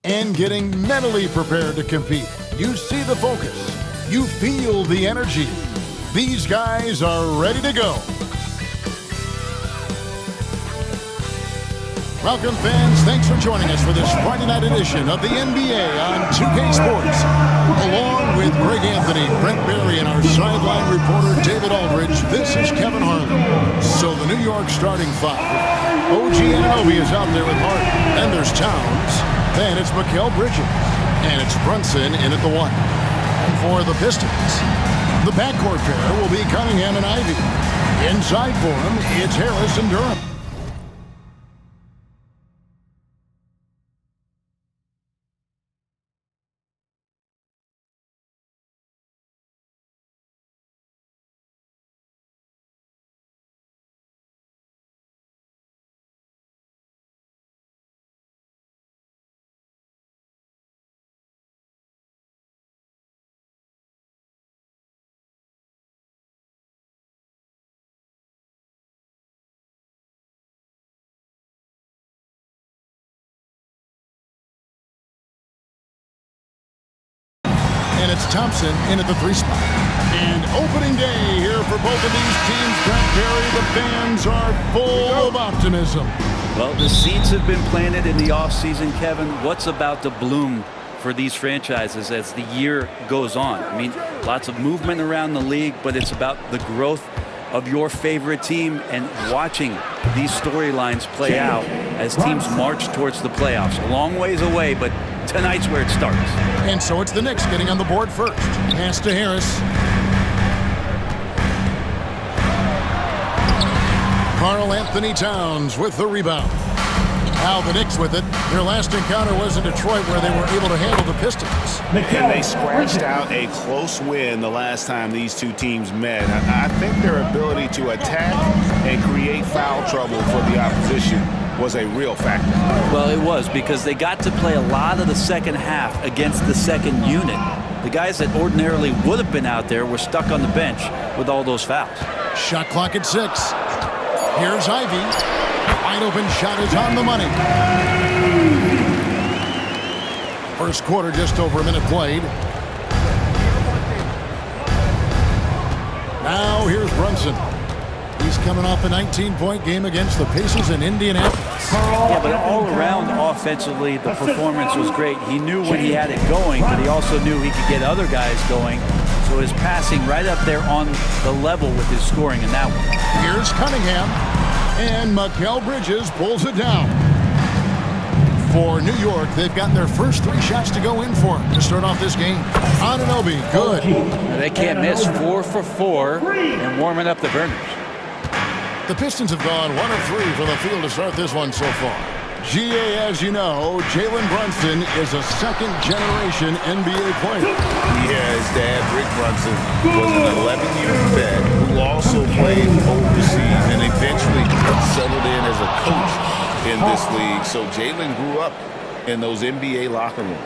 and getting mentally prepared to compete. You see the focus. You feel the energy. These guys are ready to go. Welcome, fans. Thanks for joining us for this Friday night edition of the NBA on 2K Sports. Along with Greg Anthony, Brent Barry, and our sideline reporter David Aldridge, this is Kevin Harlan. So the New York starting five. OG Anunoby is out there with Harden. Then there's Towns. Then it's Mikal Bridges. And it's Brunson in at the one. For the Pistons, the backcourt pair will be Cunningham and Ivy. Inside for them, it's Harris and Durham. And it's Thompson in at the three spot. And opening day here for both of these teams. Brent Barry, the fans are full of optimism. Well, the seeds have been planted in the offseason, Kevin. What's about to bloom for these franchises as the year goes on? I mean, lots of movement around the league, but it's about the growth of your favorite team and watching these storylines play out as teams march towards the playoffs. A long ways away, but tonight's where it starts. And so it's the Knicks getting on the board first. Pass to Harris. Karl Anthony Towns with the rebound. Now the Knicks with it. Their last encounter was in Detroit where they were able to handle the Pistons. And they scratched out a close win the last time these two teams met. I think their ability to attack and create foul trouble for the opposition was a real factor. Well, it was, because they got to play a lot of the second half against the second unit. The guys that ordinarily would have been out there were stuck on the bench with all those fouls. Shot clock at 6. Here's Ivy. Wide open shot is on the money. First quarter, just over a minute played. Now here's Brunson. He's coming off a 19-point game against the Pacers in Indianapolis. Yeah, but all around offensively, the performance was great. He knew when he had it going, but he also knew he could get other guys going. So his passing right up there on the level with his scoring in that one. Here's Cunningham. And Mikal Bridges pulls it down. For New York, they've gotten their first 3 shots to go in for to start off this game. Anunoby, good. They can't miss. 4 for 4 and warming up the burners. The Pistons have gone 1 of 3 from the field to start this one so far. GA, as you know, Jalen Brunson is a second-generation NBA player. Yeah, his dad, Rick Brunson, was an 11-year vet who also played overseas and eventually settled in as a coach in this league. So Jalen grew up in those NBA locker rooms.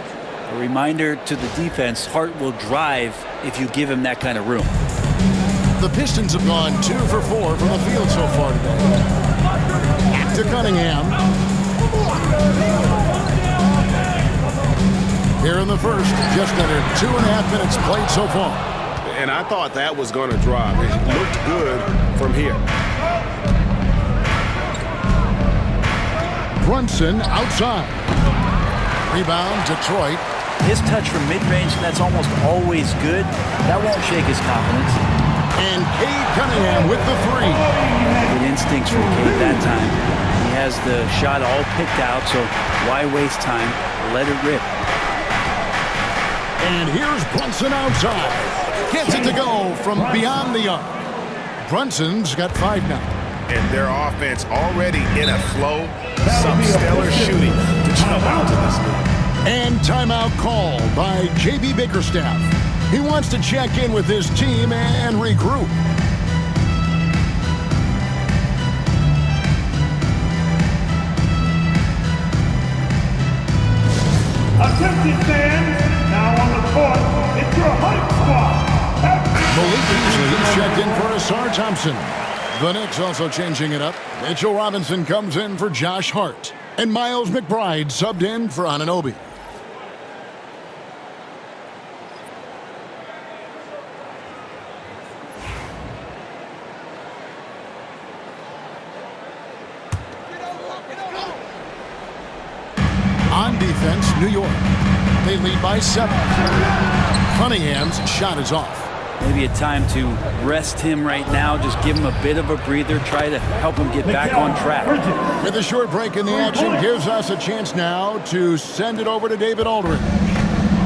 A reminder to the defense, Hart will drive if you give him that kind of room. The Pistons have gone 2 for 4 from the field so far today. Back to Cunningham. Here in the first, just under 2.5 minutes played so far. And I thought that was going to drop. It looked good from here. Brunson outside. Rebound, Detroit. His touch from mid-range, that's almost always good. That won't shake his confidence. And Cade Cunningham with the 3. Good instincts from Cade that time. He has the shot all picked out, so why waste time? Let it rip. And here's Brunson outside. Gets it to go from beyond the arc. Brunson's got 5 now. And their offense already in a flow. Some stellar shooting to jump out to this league. And timeout called by J.B. Bickerstaff. He wants to check in with his team and regroup. Attention fans, now on the court, it's your hype squad. Malik Beasley checked in for Asar Thompson. The Knicks also changing it up. Mitchell Robinson comes in for Josh Hart. And Miles McBride subbed in for Anunoby. On defense, New York. They lead by 7. Cunningham's shot is off. Maybe a time to rest him right now. Just give him a bit of a breather. Try to help him get back on track. With a short break in the action, gives us a chance now to send it over to David Aldridge.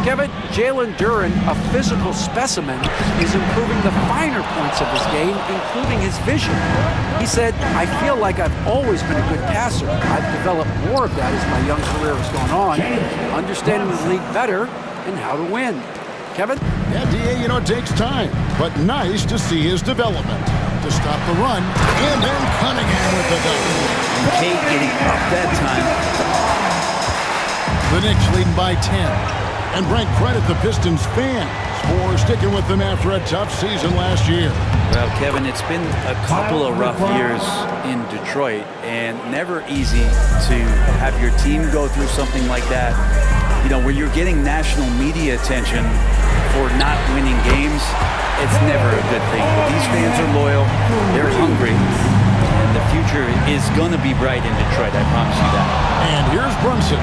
Kevin, Jalen Duren, a physical specimen, is improving the finer points of his game, including his vision. He said, "I feel like I've always been a good passer. I've developed more of that as my young career has gone on, understanding the league better and how to win." Kevin? Yeah, D.A., it takes time, but nice to see his development. To stop the run, and then Cunningham with the dunk. Kate getting up that time. The Knicks leading by 10. And Brent, credit the Pistons fans for sticking with them after a tough season last year. Well, Kevin, it's been a couple of rough years in Detroit, and never easy to have your team go through something like that. Where you're getting national media attention for not winning games, it's never a good thing. But these fans are loyal, they're hungry, and the future is going to be bright in Detroit, I promise you that. And here's Brunson,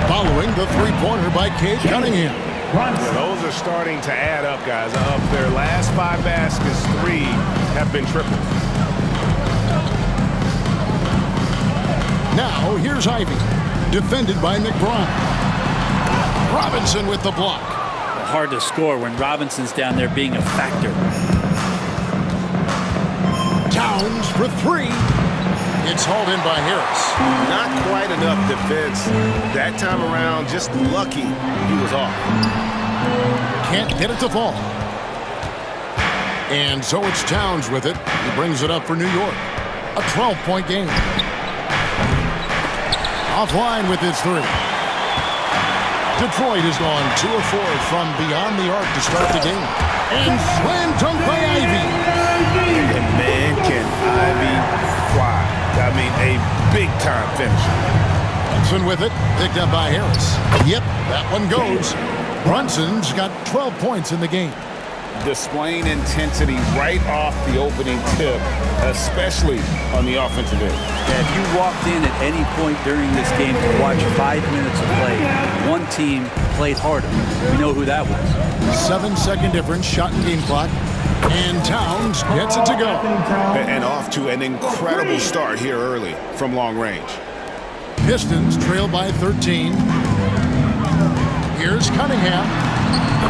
following the three-pointer by Cade Cunningham. Those are starting to add up, guys. Of their last 5 baskets, 3 have been triples. Now, here's Ivy, defended by McBride. Robinson with the block. Hard to score when Robinson's down there being a factor. Towns for 3. It's hauled in by Harris. Not quite enough defense that time around. Just lucky he was off. Can't get it to fall. And so it's Towns with it. He brings it up for New York. A 12-point game. Offline with his 3. Detroit has gone 2 of 4 from beyond the arc to start the game. And slam dunk by Ivy. And man, can Ivy fly. I mean, a big-time finisher. Brunson with it, picked up by Harris. Yep, that one goes. Brunson's got 12 points in the game. Displaying intensity right off the opening tip, especially on the offensive end. Yeah, if you walked in at any point during this game to watch 5 minutes of play, one team played harder. We know who that was. 7-second difference, shot and game clock. And Towns gets it to go. And off to an incredible start here early from long range. Pistons trail by 13. Here's Cunningham.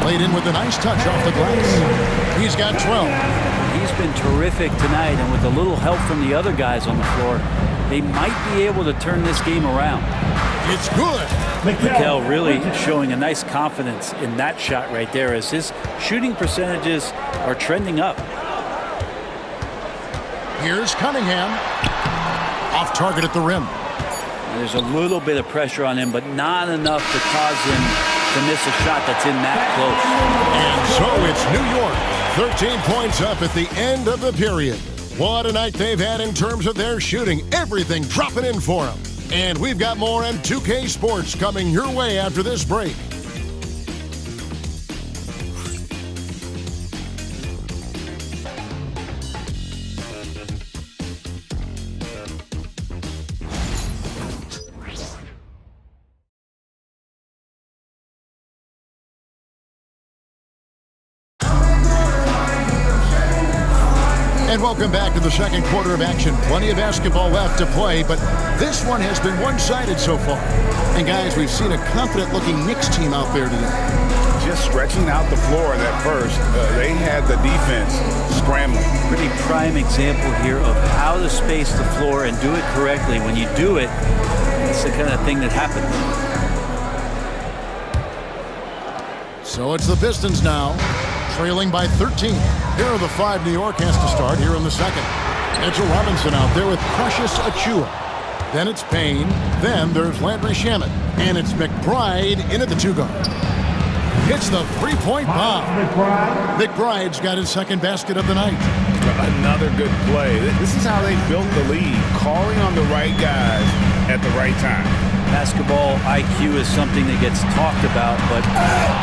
Played in with a nice touch off the glass. He's got 12. He's been terrific tonight, and with a little help from the other guys on the floor, they might be able to turn this game around. It's good. Mikel really showing a nice confidence in that shot right there as his shooting percentages are trending up. Here's Cunningham. Off target at the rim. There's a little bit of pressure on him, but not enough to cause him to miss a shot that's in that close. And so it's New York. 13 points up at the end of the period. What a night they've had in terms of their shooting. Everything dropping in for them. And we've got more on 2K Sports coming your way after this break. And welcome back to the second quarter of action. Plenty of basketball left to play, but this one has been one-sided so far. And guys, we've seen a confident-looking Knicks team out there today. Just stretching out the floor in that first. They had the defense scrambling. Pretty prime example here of how to space the floor and do it correctly. When you do it, it's the kind of thing that happens. So it's the Pistons now, trailing by 13. Here are the 5 New York has to start here in the second. Mitchell Robinson out there with Precious Achiuwa. Then it's Payne. Then there's Landry Shamet. And it's McBride in at the 2-guard. Hits the three-point bomb. McBride's got his second basket of the night. Another good play. This is how they built the lead, calling on the right guys at the right time. Basketball IQ is something that gets talked about, but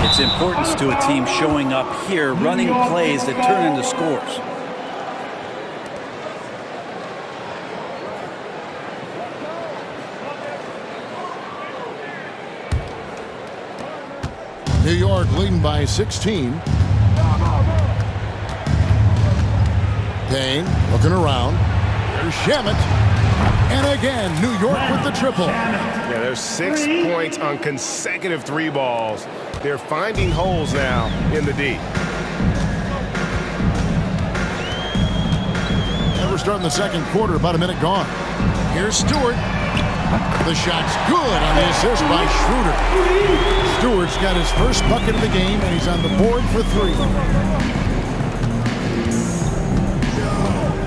its importance to a team showing up here, running plays that turn into scores. New York leading by 16. Payne looking around. There's Shamet. And again, New York with the triple. Yeah, there's 6 points on consecutive 3 balls. They're finding holes now in the D. And we're starting the second quarter, about a minute gone. Here's Stewart. The shot's good on the assist by Schroeder. Stewart's got his first bucket of the game, and he's on the board for 3.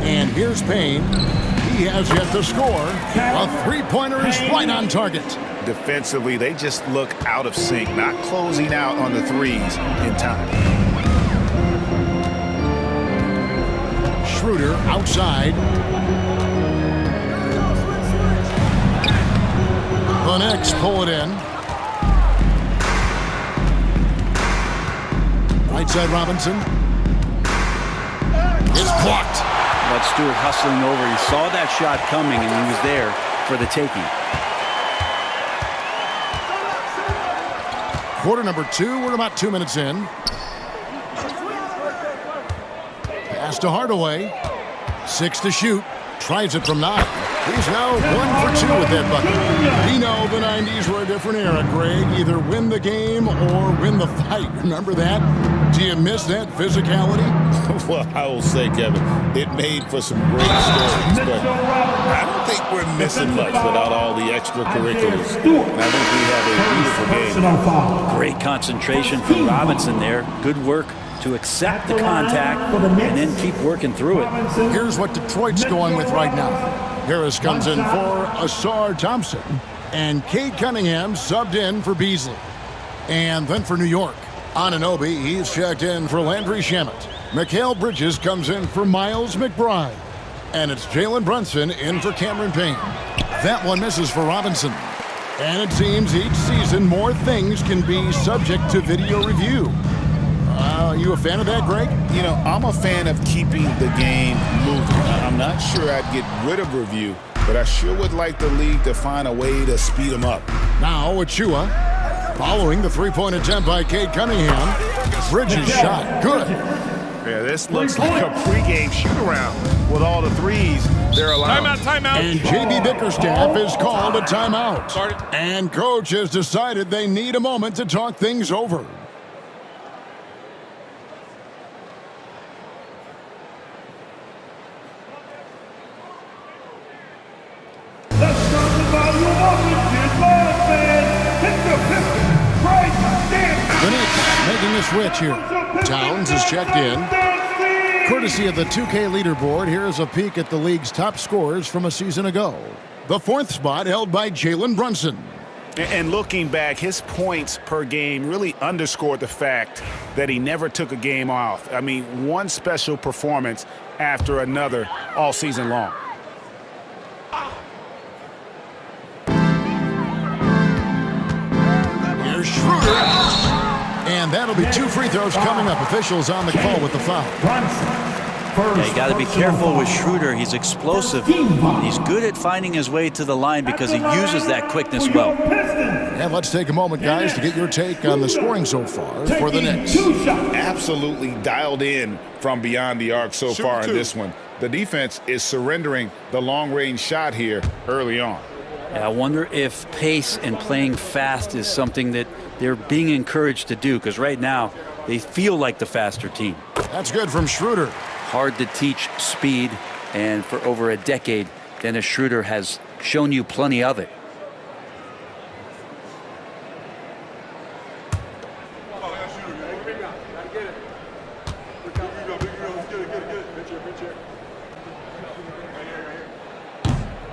And here's Payne. He has yet to score. A three-pointer is right on target. Defensively, they just look out of sync, not closing out on the threes in time. Schroeder outside. The Knicks pull it in. Right side Robinson. It's blocked. But Stewart hustling over. He saw that shot coming, and he was there for the taking. Quarter number 2. We're about 2 minutes in. Pass to Hardaway. 6 to shoot. Tries it from 9. He's now 1 for 2 with that bucket. We know the 90s were a different era, Greg. Either win the game or win the fight. Remember that? Do you miss that physicality? Well, I will say, Kevin, it made for some great stories, but I don't think we're missing much without all the extracurriculars. And I think we have a beautiful game. Great concentration from Robinson there. Good work to accept the contact and then keep working through it. Here's what Detroit's going with right now. Harris comes in for Asar Thompson. And Cade Cunningham subbed in for Beasley. And then for New York, Anunoby, he's checked in for Landry Shamet. Mikal Bridges comes in for Miles McBride. And it's Jalen Brunson in for Cameron Payne. That one misses for Robinson. And it seems each season more things can be subject to video review. You a fan of that, Greg? You know, I'm a fan of keeping the game moving. I'm not sure I'd get rid of review, but I sure would like the league to find a way to speed them up. Now Achua, following the three-point attempt by Cade Cunningham. Bridges shot, good. Yeah, this looks like a pregame shoot-around with all the threes they're allowing. Timeout. And J.B. Bickerstaff is called a timeout. And coach has decided they need a moment to talk things over. Let's start the volume up with this ball, man. Hit the Pistons right there. The Knicks making a switch here. Towns is checked in. Courtesy of the 2K leaderboard, here is a peek at the league's top scorers from a season ago. The 4th spot held by Jalen Brunson. And looking back, his points per game really underscored the fact that he never took a game off. I mean, one special performance after another all season long. Here's Schroeder. And that'll be 2 free throws coming up. Officials on the call with the foul. Yeah, you got to be careful with Schroeder. He's explosive. He's good at finding his way to the line because he uses that quickness well. And let's take a moment, guys, to get your take on the scoring so far for the Knicks. Absolutely dialed in from beyond the arc so far in this one. The defense is surrendering the long-range shot here early on. Yeah, I wonder if pace and playing fast is something that they're being encouraged to do, because right now they feel like the faster team. That's good from Schroeder. Hard to teach speed, and for over a decade, Dennis Schroeder has shown you plenty of it.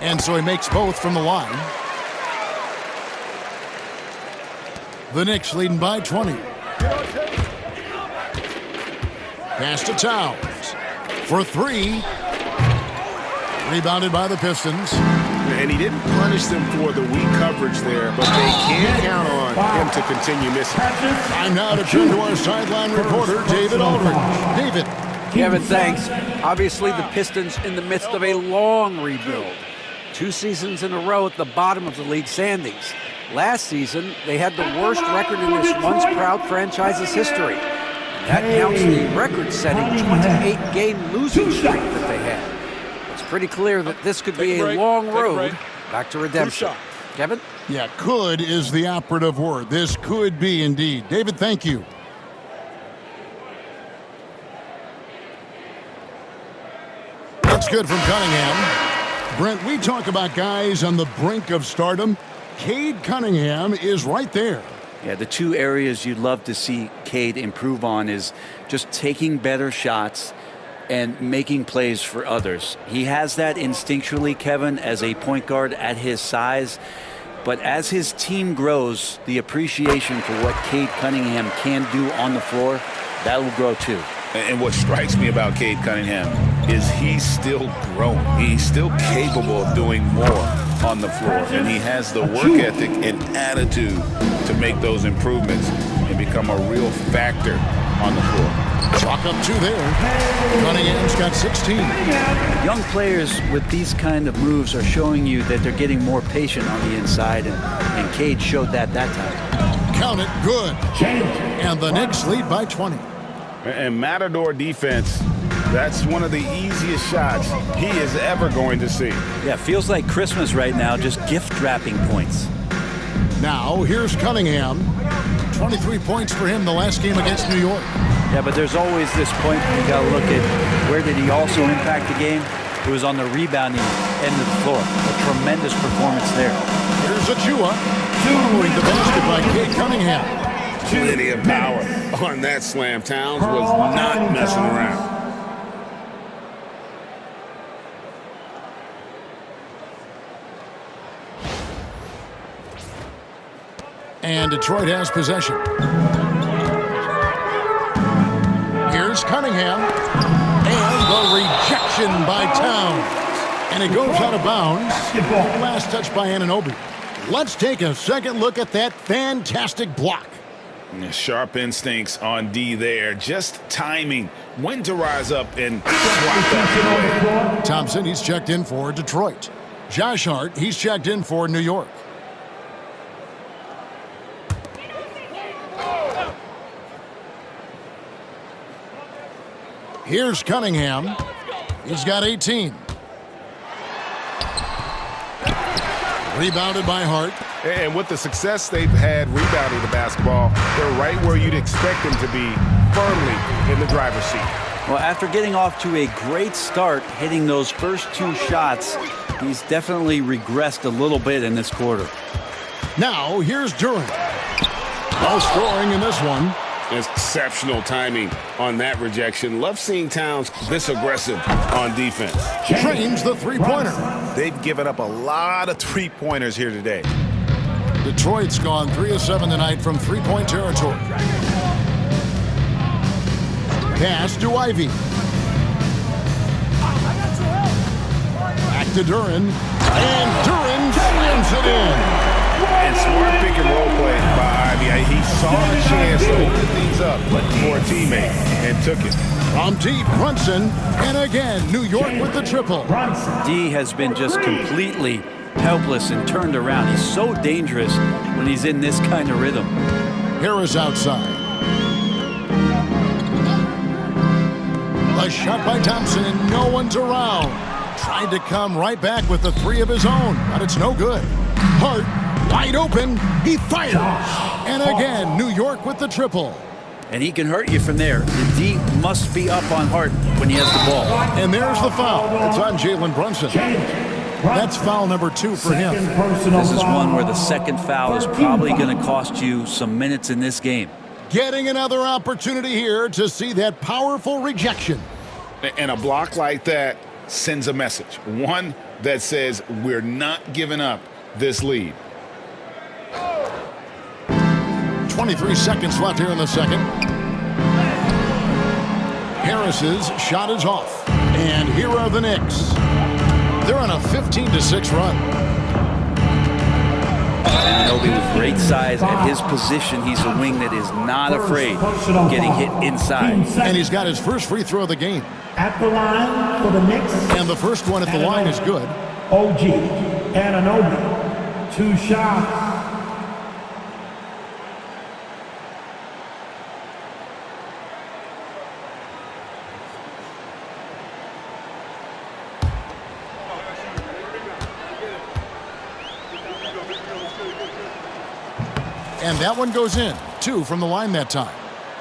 And so he makes both from the line. The Knicks leading by 20. Pass to Towns for 3. Rebounded by the Pistons. And he didn't punish them for the weak coverage there, but they can count on him to continue missing. Time now to turn to our sideline reporter, David Aldridge. David. Kevin, thanks. Obviously, the Pistons in the midst of a long rebuild. 2 seasons in a row at the bottom of the league standings. Last season, they had the worst record in this once-proud franchise's history. That counts the record-setting 28-game losing streak that they had. It's pretty clear that this could be a long road back to redemption. Kevin? Yeah, could is the operative word. This could be indeed. David, thank you. That's good from Cunningham. Brent, we talk about guys on the brink of stardom. Cade Cunningham is right there. Yeah, the two areas you'd love to see Cade improve on is just taking better shots and making plays for others. He has that instinctually, Kevin, as a point guard at his size. But as his team grows, the appreciation for what Cade Cunningham can do on the floor, that will grow too. And what strikes me about Cade Cunningham is he's still growing. He's still capable of doing more on the floor. And he has the work ethic and attitude to make those improvements and become a real factor on the floor. Chalk up 2 there. Cunningham's got 16. Young players with these kind of moves are showing you that they're getting more patient on the inside, and Cade showed that time. Count it, good. And the Knicks lead by 20. And Matador defense, that's one of the easiest shots he is ever going to see. Yeah, feels like Christmas right now, just gift wrapping points. Now, here's Cunningham. 23 points for him the last game against New York. Yeah, but there's always this point you got to look at where did he also impact the game? It was on the rebounding end of the floor. A tremendous performance there. Here's Achua. Following the basket by Cade Cunningham. Plenty of power on that slam. Towns was not messing around. And Detroit has possession. Here's Cunningham. And the rejection by Towns. And it goes out of bounds. Last touch by Anunoby. Let's take a second look at that fantastic block. Sharp instincts on D there. Just timing when to rise up and swat that away. Thompson, he's checked in for Detroit. Josh Hart, he's checked in for New York. Here's Cunningham. He's got 18. Rebounded by Hart. And with the success they've had rebounding the basketball, they're right where you'd expect them to be, firmly in the driver's seat. Well, after getting off to a great start, hitting those first 2 shots, he's definitely regressed a little bit in this quarter. Now, here's Duran. No scoring in this one. Exceptional timing on that rejection. Love seeing Towns this aggressive on defense. Trains the three-pointer. They've given up a lot of three-pointers here today. Detroit's gone 3 of 7 tonight from three-point territory. Pass to Ivy. Back to Duran. And Duran slams it in. And smart pick and roll play by Ivy. He saw the chance to open things up for a teammate and took it. From deep, Brunson. And again, New York with the triple. D has been just completely helpless and turned around. He's so dangerous when he's in this kind of rhythm. Harris outside. A shot by Thompson and no one's around. Tried to come right back with the 3 of his own, but it's no good. Hart wide open. He fires. And again, New York with the triple. And he can hurt you from there. The D must be up on Hart when he has the ball. And there's the foul. It's on Jalen Brunson. That's foul number 2 for him. This is one where the second foul is probably going to cost you some minutes in this game. Getting another opportunity here to see that powerful rejection. And a block like that sends a message. One that says we're not giving up this lead. 23 seconds left here in the second. Harris's shot is off. And here are the Knicks. They're on a 15-6 run. Anunoby with great size at his position. He's a wing that is not afraid of getting hit inside. And he's got his first free throw of the game. At the line for the Knicks. And the first one at the line is good. OG Anunoby. 2 shots. And that one goes in. 2 from the line that time.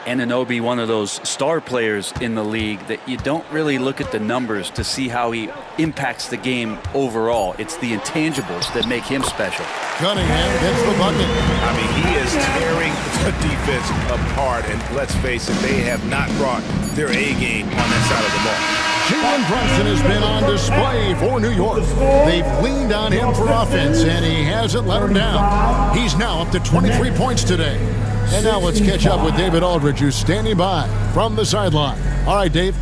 Anunoby, one of those star players in the league that you don't really look at the numbers to see how he impacts the game overall. It's the intangibles that make him special. Cunningham gets the bucket. I mean, he is tearing the defense apart, and let's face it, they have not brought their A game on that side of the ball. Jalen Brunson has been on display for New York. They've leaned on him for offense, and he hasn't let them down. He's now up to 23 points today. And now let's catch up with David Aldridge, who's standing by from the sideline. All right, Dave.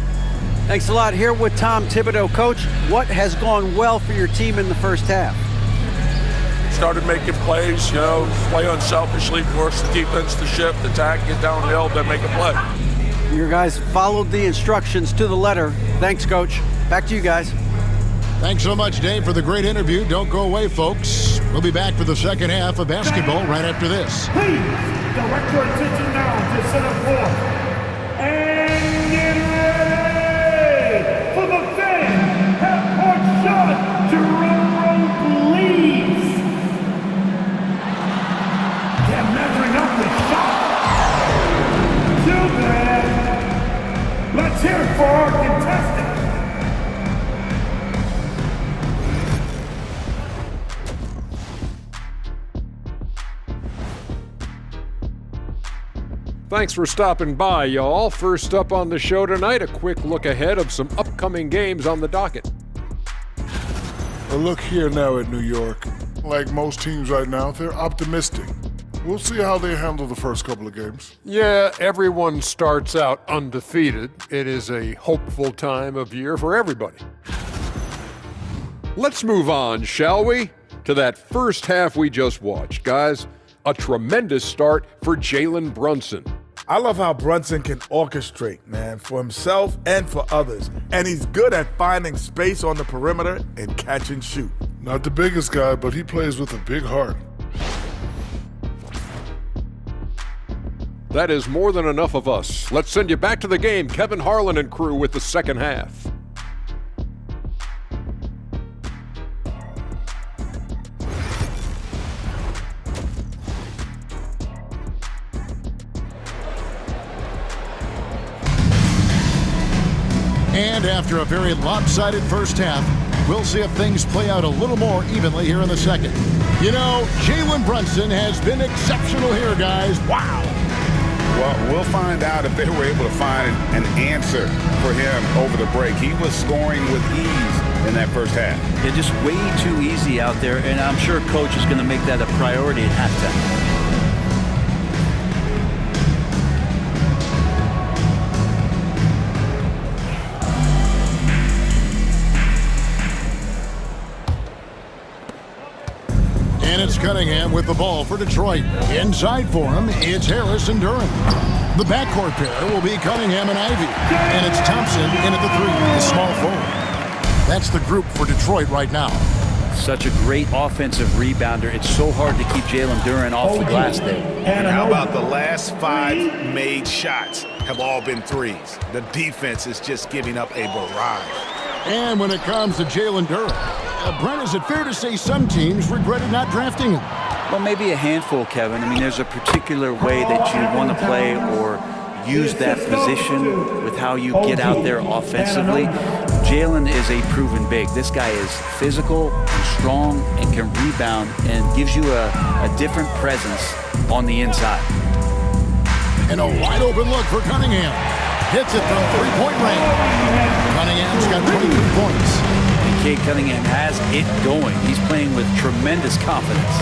Thanks a lot. Here with Tom Thibodeau. Coach, what has gone well for your team in the first half? Started making plays, play unselfishly, force the defense to shift, attack, get downhill, then make a play. Your guys followed the instructions to the letter. Thanks, Coach. Back to you guys. Thanks so much, Dave, for the great interview. Don't go away, folks. We'll be back for the second half of basketball right after this. Please direct your attention now to center court. And get ready for the fan half-court shot. Drum roll, please. They're measuring up the shot. Too bad. Let's hear it for our contestant. Thanks for stopping by, y'all. First up on the show tonight, a quick look ahead of some upcoming games on the docket. Well, look here now at New York. Like most teams right now, they're optimistic. We'll see how they handle the first couple of games. Yeah, everyone starts out undefeated. It is a hopeful time of year for everybody. Let's move on, shall we? To that first half we just watched, guys. A tremendous start for Jalen Brunson. I love how Brunson can orchestrate, man, for himself and for others. And he's good at finding space on the perimeter and catch and shoot. Not the biggest guy, but he plays with a big heart. That is more than enough of us. Let's send you back to the game, Kevin Harlan and crew with the second half. And after a very lopsided first half, we'll see if things play out a little more evenly here in the second. You know, Jalen Brunson has been exceptional here, guys. Wow. Well, we'll find out if they were able to find an answer for him over the break. He was scoring with ease in that first half. Yeah, just way too easy out there, and I'm sure Coach is going to make that a priority at halftime. And it's Cunningham with the ball for Detroit. Inside for him, it's Harris and Durant. The backcourt pair will be Cunningham and Ivy. And it's Thompson in at the 3, the small forward. That's the group for Detroit right now. Such a great offensive rebounder. It's so hard to keep Jalen Durant off the glass there. And how about the last 5 made shots have all been threes? The defense is just giving up a barrage. And when it comes to Jalen Durant, Brent, is it fair to say some teams regretted not drafting him? Well, maybe a handful, Kevin. I mean, there's a particular way that you want to play or use that position with how you get out there offensively. Jalen is a proven big. This guy is physical and strong and can rebound and gives you a different presence on the inside. And a wide open look for Cunningham. Hits it from three-point range. Cunningham's got 23 points. And Cade Cunningham has it going. He's playing with tremendous confidence.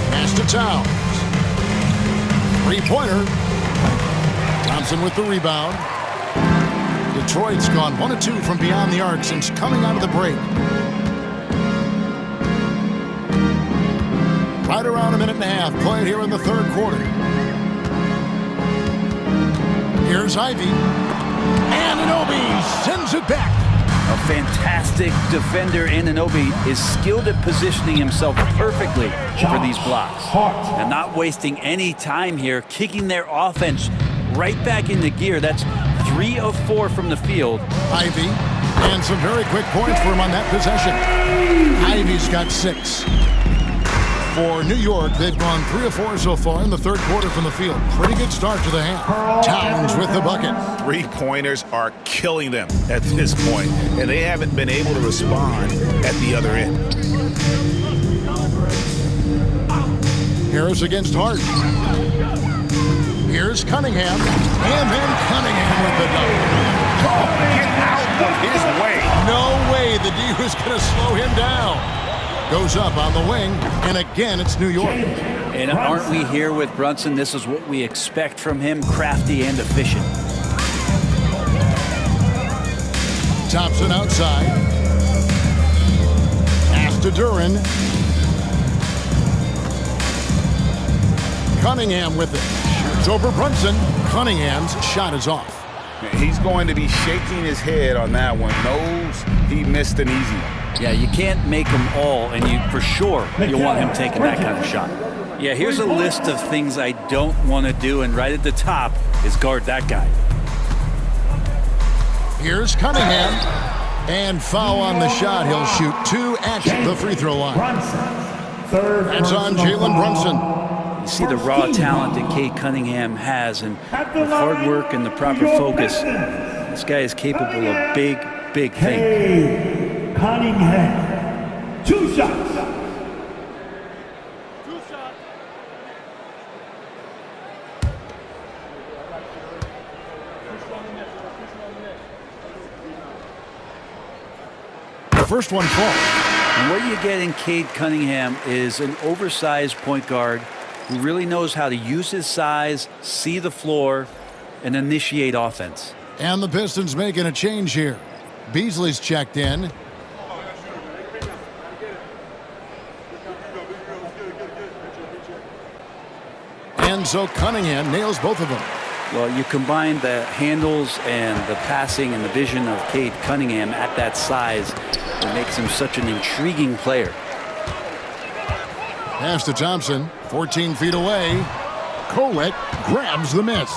Pass to Towns. Three-pointer. Thompson with the rebound. Detroit's gone 1 of 2 from beyond the arc since coming out of the break. Right around a minute and a half played here in the third quarter. Here's Ivy. Anunoby sends it back. A fantastic defender. Anunoby is skilled at positioning himself perfectly for these blocks. And not wasting any time here, kicking their offense right back into gear. That's 3 of 4 from the field. Ivy, and some very quick points for him on that possession. Ivy's got 6. For New York, they've gone 3 of 4 so far in the third quarter from the field. Pretty good start to the half. Towns with the bucket. Three-pointers are killing them at this point, and they haven't been able to respond at the other end. Harris against Hart. Here's Cunningham, and then Cunningham with the dunk. Oh, get out of his way. No way the D was going to slow him down. Goes up on the wing, and again it's New York. And aren't we here with Brunson? This is what we expect from him, crafty and efficient. Thompson outside. Pass to Duran. Cunningham with it. Shoots over Brunson. Cunningham's shot is off. He's going to be shaking his head on that one. Knows he missed an easy one. Yeah, you can't make them all, and you want him taking that kind of shot. Yeah, here's a list of things I don't want to do, and right at the top is guard that guy. Here's Cunningham, and foul on the shot. He'll shoot 2 at the free throw line. That's on Jalen Brunson. You see the raw talent that Cade Cunningham has, and with hard work and the proper focus, this guy is capable of big, big things. Cunningham, 2 shots. The first one falls. And what you get in Cade Cunningham is an oversized point guard who really knows how to use his size, see the floor, and initiate offense. And the Pistons making a change here. Beasley's checked in. And so Cunningham nails both of them. Well, you combine the handles and the passing and the vision of Cade Cunningham at that size, it makes him such an intriguing player. Pass to Thompson, 14 feet away. Colette grabs the miss.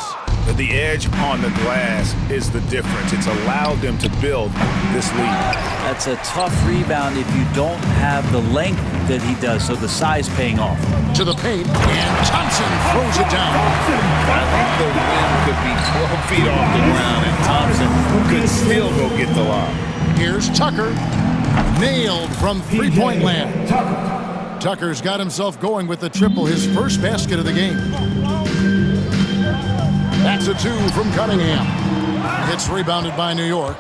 The edge on the glass is the difference. It's allowed them to build this lead. That's a tough rebound if you don't have the length that he does, so the size paying off. To the paint, and Thompson throws it down. I think the win could be 12 feet off the ground, and Thompson could still go get the lob. Here's Tucker. Nailed from three-point land. Tucker's got himself going with the triple, his first basket of the game. That's a 2 from Cunningham. It's rebounded by New York.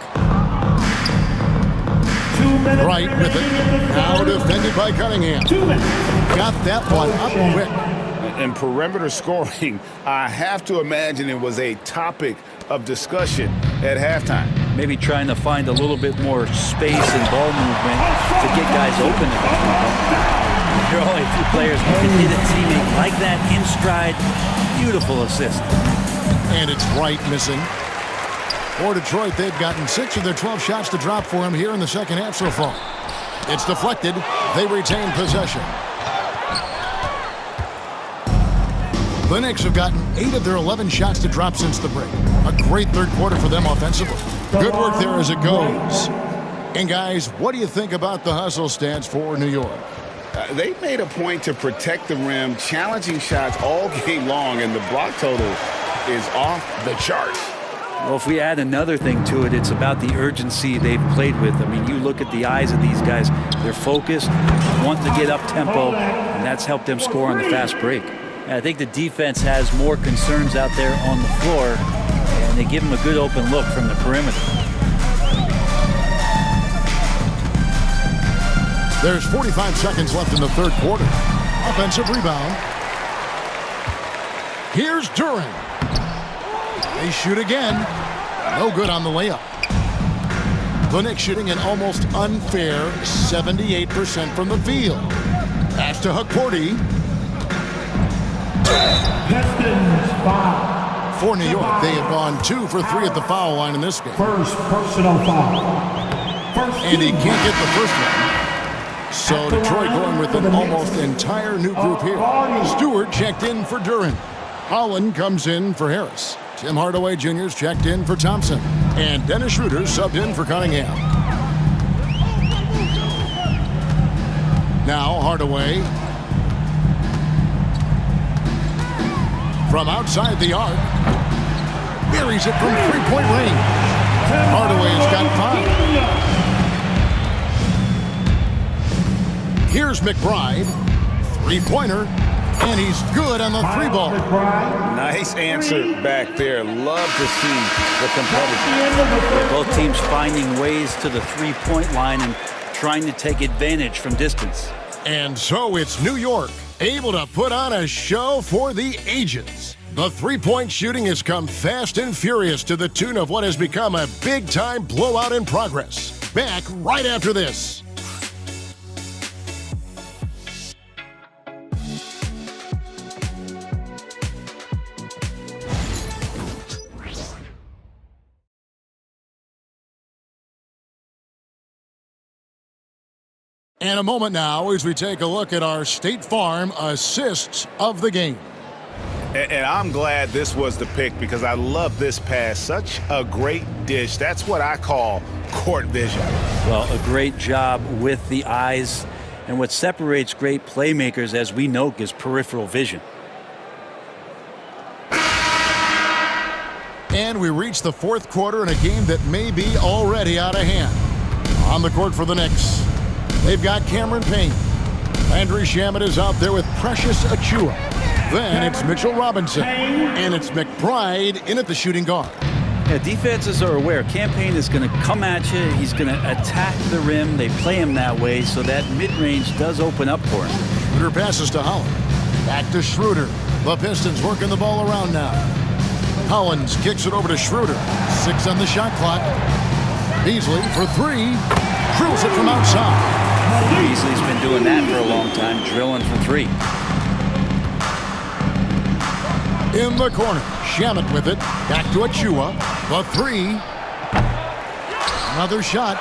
Right with it. Now defended by Cunningham. Got that one up quick. And perimeter scoring, I have to imagine it was a topic of discussion at halftime. Maybe trying to find a little bit more space and ball movement to get guys open. There are only a few players who can hit a teammate like that in stride. Beautiful assist. And it's Wright missing. For Detroit, they've gotten 6 of their 12 shots to drop for him here in the second half so far. It's deflected. They retain possession. The Knicks have gotten 8 of their 11 shots to drop since the break. A great third quarter for them offensively. Good work there as it goes. And guys, what do you think about the hustle stance for New York? They made a point to protect the rim, challenging shots all game long, and the block total is off the charts. Well, if we add another thing to it, it's about the urgency they've played with. I mean, you look at the eyes of these guys. They're focused, want to get up tempo, and that's helped them score on the fast break. And I think the defense has more concerns out there on the floor, and they give them a good open look from the perimeter. There's 45 seconds left in the third quarter. Offensive rebound. Here's Duran. They shoot again. No good on the layup. The Knicks shooting an almost unfair 78% from the field. Pass to Hukporti. Pistons foul. For New York, they have gone 2 for 3 at the foul line in this game. First personal foul. And he can't get the first one. So Detroit going with an almost entire new group here. Stewart checked in for Duran. Holland comes in for Harris. Tim Hardaway Jr.'s checked in for Thompson. And Dennis Schroeder subbed in for Cunningham. Now Hardaway. from outside the arc. Buries it from three-point range. Hardaway's got 5. Here's McBride. Three-pointer. And he's good on the three ball. Nice answer back there. Love to see the competitiveness. Both teams finding ways to the three-point line and trying to take advantage from distance. And so it's New York, able to put on a show for the ages. The three-point shooting has come fast and furious to the tune of what has become a big-time blowout in progress. Back right after this. And a moment now as we take a look at our State Farm assists of the game. And I'm glad this was the pick because I love this pass. Such a great dish. That's what I call court vision. Well, a great job with the eyes. And what separates great playmakers, as we know, is peripheral vision. And we reach the fourth quarter in a game that may be already out of hand. On the court for the Knicks, they've got Cameron Payne. Landry Shamet is out there with Precious Achiuwa. Then it's Mitchell Robinson. And it's McBride in at the shooting guard. Yeah, defenses are aware. Campaign is going to come at you. He's going to attack the rim. They play him that way, so that mid-range does open up for him. Schroeder passes to Holland. Back to Schroeder. The Pistons working the ball around now. Collins kicks it over to Schroeder. 6 on the shot clock. Beasley for 3. Drills it from outside. Beasley's been doing that for a long time, drilling for 3. In the corner, Shamet with it. Back to Achiuwa. The 3. Another shot.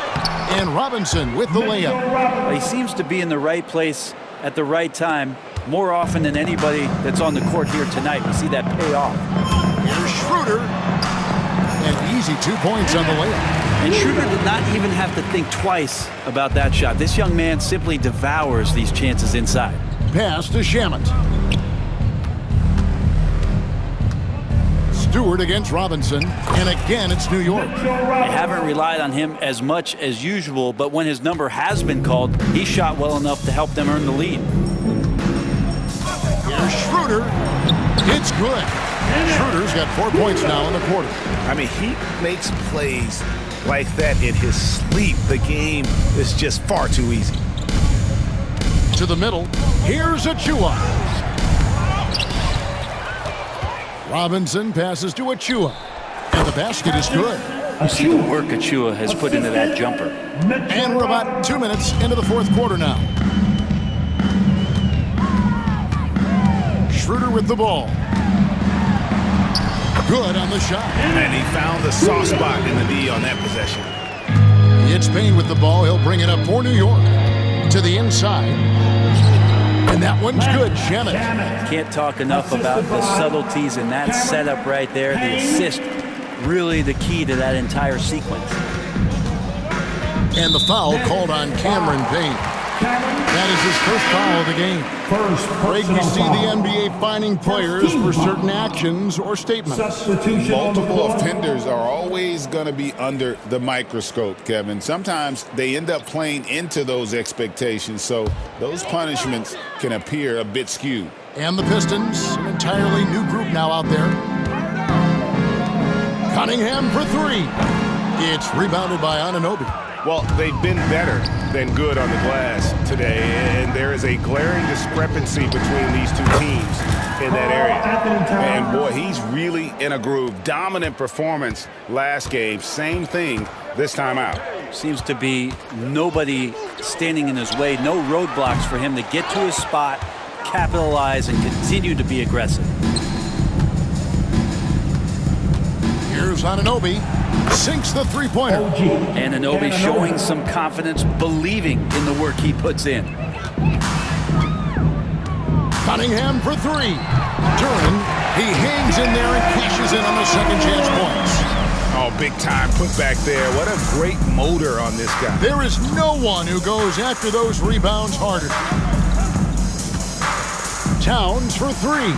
And Robinson with the layup. He seems to be in the right place at the right time more often than anybody that's on the court here tonight. We see that pay off. Here's Schroeder. An easy 2 points on the layup. And Schroeder did not even have to think twice about that shot. This young man simply devours these chances inside. Pass to Shamet. Stewart against Robinson. And again, it's New York. They haven't relied on him as much as usual, but when his number has been called, he shot well enough to help them earn the lead. Here's Schroeder. It's good. Schroeder's got 4 points now in the quarter. I mean, he makes plays like that in his sleep. The game is just far too easy. To the middle. Here's Achiuwa. Robinson passes to Achiuwa. And the basket is good. You see the work Achiuwa has put into that jumper. And we're about 2 minutes into the fourth quarter now. Schroeder with the ball. Good on the shot. And he found the soft spot in the D on that possession. It's Payne with the ball. He'll bring it up for New York. To the inside. And that one's good. Shamet. Can't talk enough about the subtleties in that setup right there. The assist, really the key to that entire sequence. And the foul called on Cameron Payne. That is his first foul of the game. Greg, we see the NBA fining players for certain actions or statements. Multiple offenders are always going to be under the microscope, Kevin. Sometimes they end up playing into those expectations, so those punishments can appear a bit skewed. And the Pistons, an entirely new group now out there. Cunningham for 3. It's rebounded by Anunoby. Well, they've been better than good on the glass today, and there is a glaring discrepancy between these two teams in that area. And boy, he's really in a groove. Dominant performance last game. Same thing this time out. Seems to be nobody standing in his way, no roadblocks for him to get to his spot, capitalize, and continue to be aggressive. Here's Anunoby. Sinks the three-pointer. Anunoby showing some confidence, believing in the work he puts in. Cunningham for 3. Duran, he hangs in there and cashes in on the second chance points. Oh, big time put back there. What a great motor on this guy. There is no one who goes after those rebounds harder. Towns for three.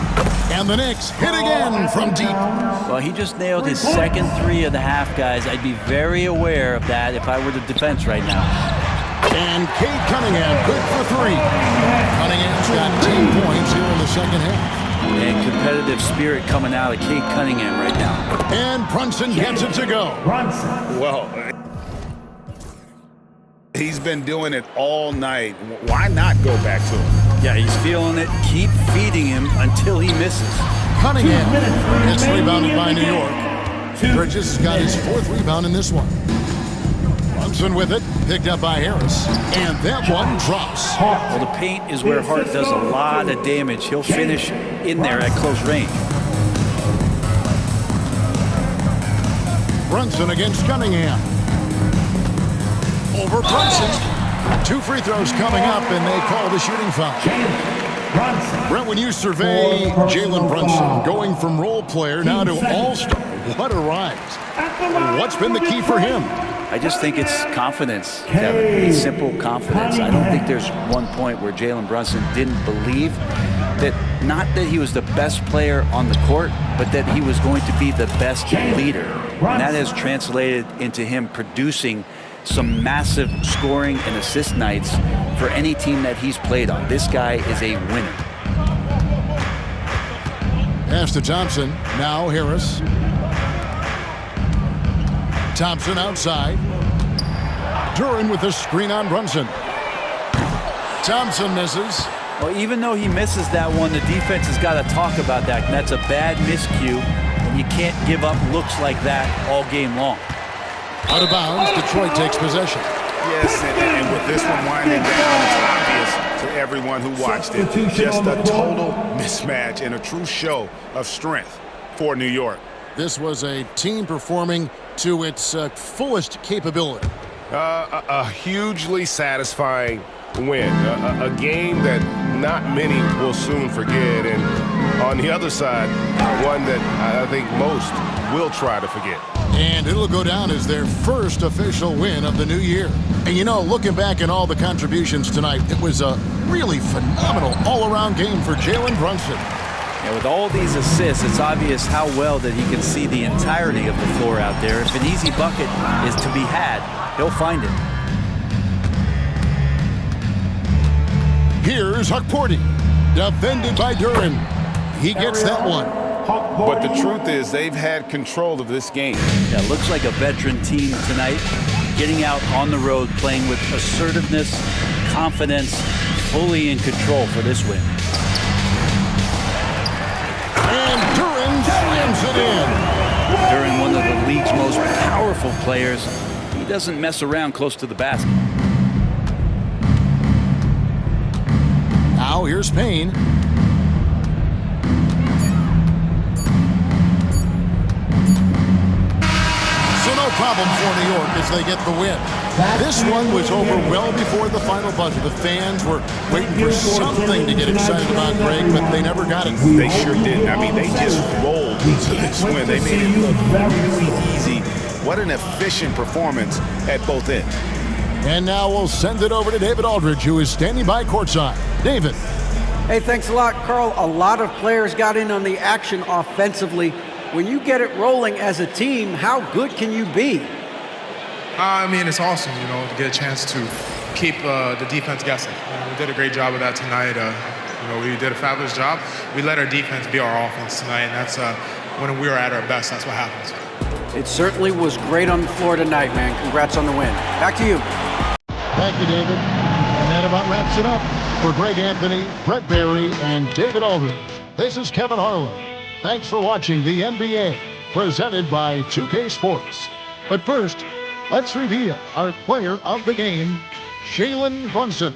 And the Knicks hit again from deep. Well, he just nailed his second three of the half, guys. I'd be very aware of that if I were the defense right now. And Cade Cunningham, good for three. Cunningham's got 10 points here in the second half. And competitive spirit coming out of Cade Cunningham right now. And Brunson gets it to go. Well, he's been doing it all night. Why not go back to him? Yeah, he's feeling it. Keep feeding him until he misses. Cunningham gets rebounded by New York. Bridges got his fourth rebound in this one. Brunson with it, picked up by Harris. And that one drops. Well, the paint is where Hart does a lot of damage. He'll finish in there at close range. Brunson against Cunningham. Over Brunson. 2 free throws coming up, and they call the shooting foul. Brent, when you survey Jalen Brunson going from role player now to all-star, what a rise. What's been the key for him? I just think it's confidence, Kevin. Simple confidence. I don't think there's one point where Jalen Brunson didn't believe that, not that he was the best player on the court, but that he was going to be the best leader. And that has translated into him producing some massive scoring and assist nights for any team that he's played on. This guy is a winner. Pass to Thompson. Now Harris. Thompson outside. Duran with the screen on Brunson. Thompson misses. Well, even though he misses that one, the defense has got to talk about that. And that's a bad miscue, and you can't give up looks like that all game long. Out of bounds, Detroit takes possession. Yes, and with this one winding down, it's obvious to everyone who watched it. Just a total mismatch and a true show of strength for New York. This was a team performing to its fullest capability. A hugely satisfying win. A game that not many will soon forget. And on the other side, one that I think most will try to forget. And it'll go down as their first official win of the new year. And you know, looking back at all the contributions tonight, it was a really phenomenal all-around game for Jalen Brunson. Yeah, with all these assists, it's obvious how well that he can see the entirety of the floor out there. If an easy bucket is to be had, he'll find it. Here's Hukporti, defended by Duran. He gets that one. But the truth is, they've had control of this game. Yeah, looks like a veteran team tonight, getting out on the road, playing with assertiveness, confidence, fully in control for this win. And Duran slams it in. Duran, one of the league's most powerful players, he doesn't mess around close to the basket. Now here's Payne. So no problem for New York as they get the win. This one was over well before the final buzzer. The fans were waiting for something to get excited about, Greg, but they never got it. They sure didn't. I mean, they just rolled to this win. They made it look really easy. What an efficient performance at both ends. And now we'll send it over to David Aldridge, who is standing by courtside. David. Hey, thanks a lot, Carl. A lot of players got in on the action offensively. When you get it rolling as a team, how good can you be? I mean, it's awesome, you know, to get a chance to keep the defense guessing. We did a great job of that tonight. We did a fabulous job. We let our defense be our offense tonight, and that's when we were at our best, that's what happens. It certainly was great on the floor tonight, man. Congrats on the win. Back to you. Thank you, David. And that about wraps it up. For Greg Anthony, Brett Barry, and David Aldridge, this is Kevin Harlan. Thanks for watching the NBA, presented by 2K Sports. But first, let's reveal our player of the game, Jalen Brunson.